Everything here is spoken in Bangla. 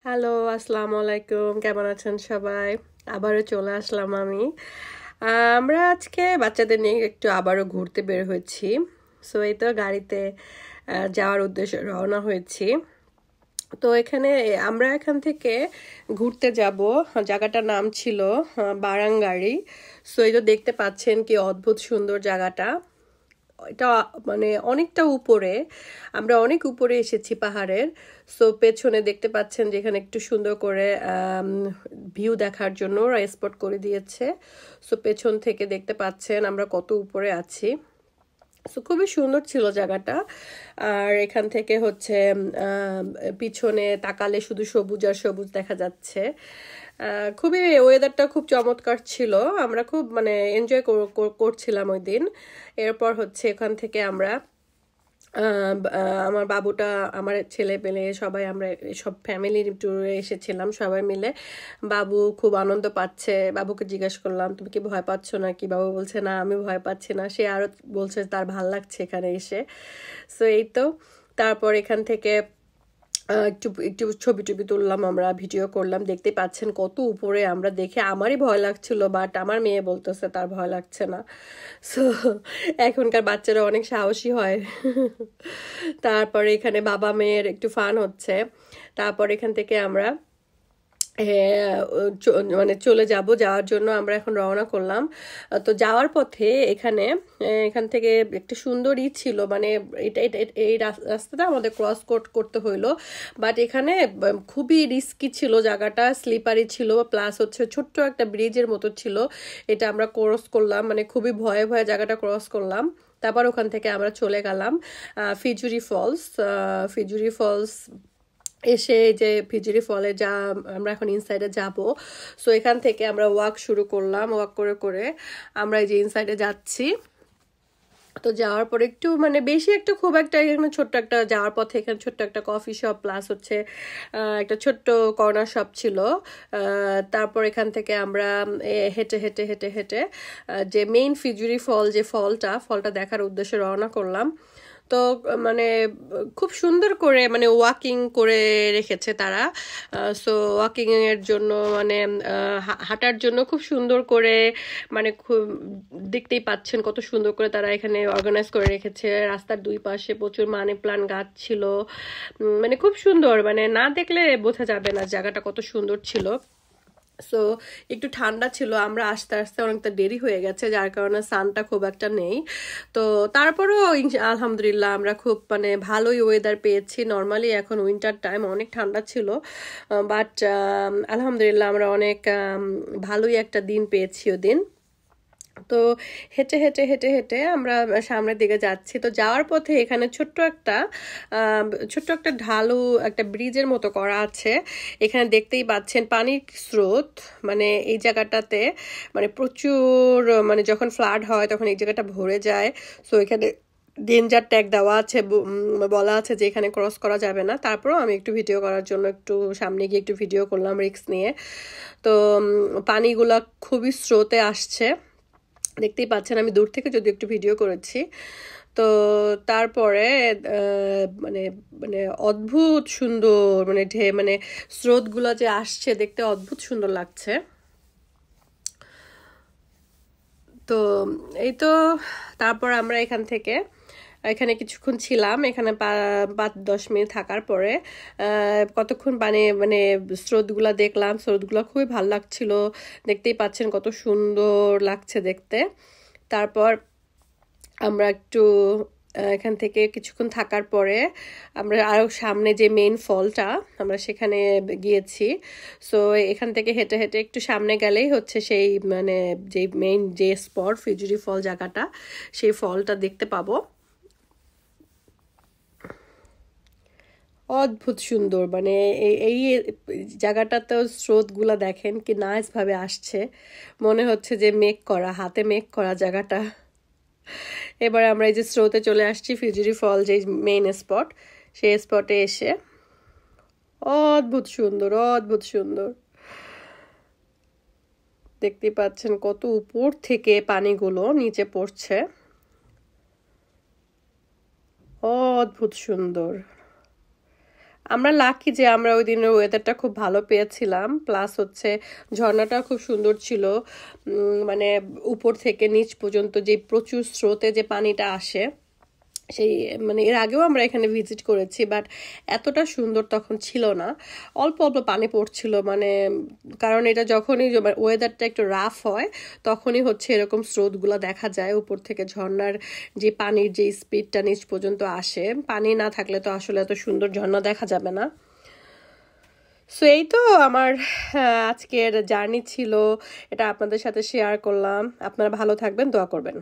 হ্যালো, আসসালামু আলাইকুম। কেমন আছেন সবাই? আবারও চলে আসলাম আমি। আমরা আজকে বাচ্চাদের নিয়ে একটু আবারও ঘুরতে বের হয়েছি। সো এই তো গাড়িতে যাওয়ার উদ্দেশ্যে রওনা হয়েছি। তো আমরা এখান থেকে ঘুরতে যাব। জায়গাটার নাম ছিল বারাঙ্গাড়ি। সো এই তো দেখতে পাচ্ছেন কি অদ্ভুত সুন্দর জায়গাটা। এটা মানে অনেকটা উপরে, আমরা অনেক উপরে এসেছি পাহাড়ের। সো পেছনে দেখতে পাচ্ছেন যেখানে একটু সুন্দর করে ভিউ দেখার জন্য ওরা স্পট করে দিয়েছে। সো পেছন থেকে দেখতে পাচ্ছেন আমরা কত উপরে আছি। সো খুবই সুন্দর ছিল জায়গাটা। আর এখান থেকে হচ্ছে পিছনে তাকালে শুধু সবুজ আর সবুজ দেখা যাচ্ছে। খুবই ওয়েদারটা খুব চমৎকার ছিল। আমরা খুব মানে এনজয় করছিলাম ওই দিন। এরপর হচ্ছে এখান থেকে আমরা আমার বাবুটা, আমার ছেলে পেলে সবাই আমরা সব ফ্যামিলি ট্যুরে এসেছিলাম সবাই মিলে। বাবু খুব আনন্দ পাচ্ছে। বাবুকে জিজ্ঞেস করলাম তুমি কি ভয় পাচ্ছ নাকি? বাবু বলছে না আমি ভয় পাচ্ছি না। সে আরো বলছে তার ভাল লাগছে এখানে এসে। সো এই তো তারপর এখান থেকে একটু একটু ছবি টবি তুললাম, আমরা ভিডিও করলাম। দেখতে পাচ্ছেন কত উপরে, আমরা দেখে আমারই ভয় লাগছিল, বাট আমার মেয়ে বলতেছে তার ভয় লাগছে না। সো এখনকার বাচ্চারা অনেক সাহসী হয়। তারপরে এখানে বাবা মেয়ের একটু ফান হচ্ছে। তারপর এখান থেকে আমরা হ্যাঁ, মানে চলে যাব। যাওয়ার জন্য আমরা এখন রওনা করলাম। তো যাওয়ার পথে এখান থেকে একটা সুন্দরই ছিল, মানে এই রাস্তাটা আমাদের ক্রস করতে হইলো। বাট এখানে খুবই রিস্কি ছিল, জায়গাটা স্লিপারি ছিল, প্লাস হচ্ছে ছোট্ট একটা ব্রিজের মতো ছিল। এটা আমরা ক্রস করলাম, মানে খুবই ভয়ে ভয়ে জায়গাটা ক্রস করলাম। তারপর ওখান থেকে আমরা চলে গেলাম ফিজুরি ফলস এসে, যে ফিজুরি ফলে আমরা এখন ইনসাইডে যাব। সো এখান থেকে আমরা ওয়াক শুরু করলাম। ওয়াক করে করে আমরা এই যে ইনসাইডে যাচ্ছি। তো যাওয়ার পর একটু মানে বেশি একটা খুব একটা এখানে ছোট্ট একটা যাওয়ার পথে এখানে ছোট্ট একটা কফি শপ প্লাস হচ্ছে একটা ছোট্ট কর্নার শপ ছিল। তারপর এখান থেকে আমরা হেঁটে হেঁটে হেঁটে হেঁটে যে মেইন ফিজুরি ফলটা দেখার উদ্দেশ্যে রওনা করলাম। তো মানে খুব সুন্দর করে মানে ওয়াকিং করে রেখেছে তারা। সো ওয়াকিং এর জন্য মানে হাঁটার জন্য খুব সুন্দর করে, মানে খুব দেখতেই পাচ্ছেন কত সুন্দর করে তারা এখানে অর্গানাইজ করে রেখেছে। রাস্তার দুই পাশে প্রচুর মানি প্লান্ট গাছ ছিল। মানে খুব সুন্দর, মানে না দেখলে বোঝা যাবে না জায়গাটা কত সুন্দর ছিল। সো একটু ঠান্ডা ছিল, আমরা আস্তে আস্তে অনেকটা দেরি হয়ে গেছে যার কারণে সানটা খুব একটা নেই। তো তারপরেও আলহামদুলিল্লাহ আমরা খুব মানে ভালোই ওয়েদার পেয়েছি। নর্মালি এখন উইন্টার টাইম, অনেক ঠান্ডা ছিল, বাট আলহামদুলিল্লাহ আমরা অনেক ভালোই একটা দিন পেয়েছি ওদিন। তো হেঁটে হেঁটে হেঁটে হেঁটে আমরা সামনের দিকে যাচ্ছি। তো যাওয়ার পথে এখানে ছোট্ট একটা ঢালু একটা ব্রিজের মতো করা আছে। এখানে দেখতেই পাচ্ছেন পানির স্রোত, মানে এই জায়গাটাতে মানে প্রচুর, মানে যখন ফ্লাড হয় তখন এই জায়গাটা ভরে যায়। সো এখানে ডেঞ্জার ট্যাগ দেওয়া আছে, বলা আছে যে এখানে ক্রস করা যাবে না। তারপরেও আমি একটু ভিডিও করার জন্য একটু সামনে গিয়ে একটু ভিডিও করলাম রিস্ক নিয়ে। তো পানিগুলা খুবই স্রোতে আসছে, দেখতেই পাচ্ছেন। আমি দূর থেকে যদি একটু ভিডিও করেছি। তো তারপরে মানে মানে অদ্ভুত সুন্দর, মানে স্রোতগুলো যে আসছে দেখতে অদ্ভুত সুন্দর লাগছে। তো এই তো তারপর আমরা এখানে কিছুক্ষণ ছিলাম। এখানে 5-10 মিনিট থাকার পরে কতক্ষণ মানে স্রোতগুলা দেখলাম। স্রোতগুলা খুবই ভালো লাগছিল, দেখতেই পাচ্ছেন কত সুন্দর লাগছে দেখতে। তারপর আমরা একটু এখান থেকে কিছুক্ষণ থাকার পরে আমরা আরও সামনে যে মেইন ফলটা আমরা সেখানে গিয়েছি। সো এখান থেকে হেঁটে হেঁটে একটু সামনে গেলেই হচ্ছে সেই মানে যে মেইন যে স্পট ফিজুরি ফল জায়গাটা, সেই ফলটা দেখতে পাবো। অদ্ভুত সুন্দর, মানে এই জায়গাটাতেও স্রোতগুলা দেখেন কি নাইস ভাবে আসছে, মনে হচ্ছে যে হাতে মেক করা জায়গাটা। এবার আমরা এই যে স্রোতে চলে আসছি ফিজুরি ফল যে মেইন স্পট, সেই স্পটে এসে অদ্ভুত সুন্দর, অদ্ভুত সুন্দর দেখতে পাচ্ছেন কত উপর থেকে পানিগুলো নিচে পড়ছে, অদ্ভুত সুন্দর। আমরা লাকি যে আমরা ওই দিনের ওয়েদারটা খুব ভালো পেয়েছিলাম, প্লাস হচ্ছে ঝর্ণাটা খুব সুন্দর ছিল। মানে উপর থেকে নিচ পর্যন্ত যে প্রচুর স্রোতে যে পানিটা আসে, সেই মানে এর আগেও আমরা এখানে ভিজিট করেছি, বাট এতটা সুন্দর তখন ছিল না, অল্প অল্প পানি পড়ছিল। মানে কারণ এটা যখনই ওয়েদারটা একটু রাফ হয় তখনই হচ্ছে এরকম স্রোতগুলো দেখা যায় উপর থেকে, ঝর্ণার যে পানির যে স্পিডটা নিচ পর্যন্ত আসে, পানি না থাকলে তো আসলে এত সুন্দর ঝর্ণা দেখা যাবে না। সো এই তো আমার আজকের জার্নি ছিল, এটা আপনাদের সাথে শেয়ার করলাম। আপনারা ভালো থাকবেন, দোয়া করবেন।